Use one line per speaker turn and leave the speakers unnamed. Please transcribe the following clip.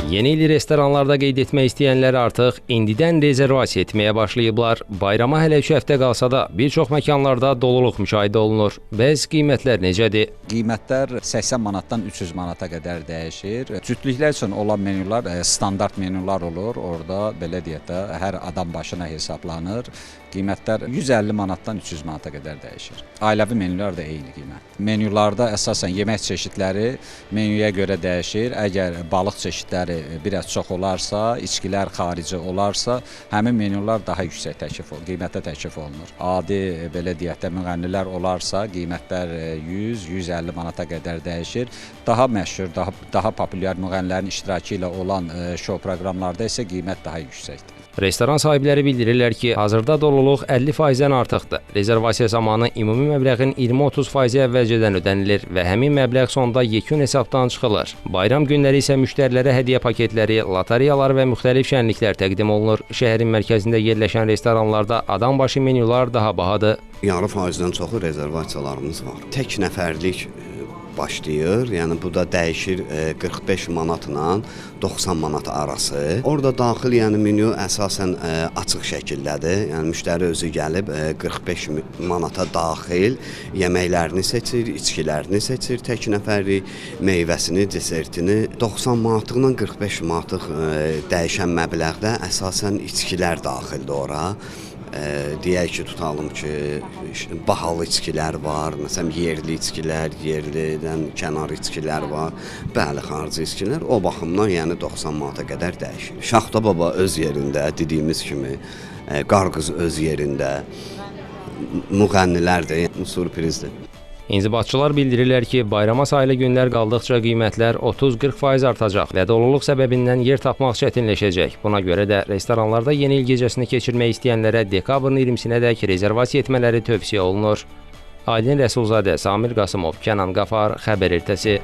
Yeni ili restoranlarda qeyd etmək istəyənlər artıq indidən rezervasiya etməyə başlayıblar. Bayrama hələ 2 həftə qalsa da bir çox məkanlarda doluluq müşahidə olunur. Bəs qiymətlər necədir?
Qiymətlər 80 manatdan 300 manata qədər dəyişir. Cütlüklər üçün olan menyular standart menyular olur. Orada belə deyək də hər adam başına hesablanır. Qiymətlər 150 manatdan 300 manata qədər dəyişir. Ailəvi menyular da eyni qiymət. Menyularda əsasən yemək çeşidləri menyuya görə dəyişir. Əgər balıq çeşidləri biraz çox olarsa, içkilər xarici olarsa, həmin menyular daha yüksək qiymətə təklif olunur. Adi belə deyək də müğənnilər olarsa, qiymətlər 100-150 manata qədər dəyişir. Daha məşhur, daha populyar müğənnilərin iştirakı ilə olan şou proqramlarda isə qiymət daha yüksəkdir.
Restoran sahibləri bildirirlər ki, hazırda doluluq 50%-dən artıqdır. Rezervasiya zamanı ümumi məbləğin 20-30% əvvəlcədən ödənilir və həmin məbləğ sonda yekun hesabdan çıxılır. Bayram günləri isə müştərilərə hədiyyə paketləri, lotereyalar və müxtəlif şənliklər təqdim olunur. Şəhərin mərkəzində yerləşən restoranlarda adam başı menyular daha bahadır.
Yarı faizdən çoxu rezervasiyalarımız var. Tək nəfərlik başlayır, yəni bu da dəyişir 45 manatla 90 manat arası. Orada daxil yəni menyu əsasən açıq şəkildədir. Yəni müştəri özü gəlib 45 manata daxil yeməklərini seçir, içkilərini seçir, tək nəfərlik meyvəsini, desertini. 90 manatlığla 45 manatlıq dəyişən məbləğdə əsasən içkilər daxildir ora. Deyək ki, tutalım ki, bahalı içkilər var, məsələn, yerli içkilər, yerlidən kənar içkilər var, bəli, xarici içkilər, o baxımdan yəni 90 manata qədər dəyişir. Şaxta baba öz yerində, dediyimiz kimi, qarqız öz yerində, müğənnilər də sürprizdir.
İnzibatçılar bildirirlər ki, bayrama sayılı günlər qaldıqca qiymətlər 30-40% artacaq və doluluq səbəbindən yer tapmaq çətinləşəcək. Buna görə də restoranlarda yeni il gecəsini keçirmək istəyənlərə dekabrın 20-sinədək rezervasiya etmələri tövsiyə olunur. Aydın Rəsulzadə, Samir Qasımov, Kənan Qafar, Xəbər Ertəsi.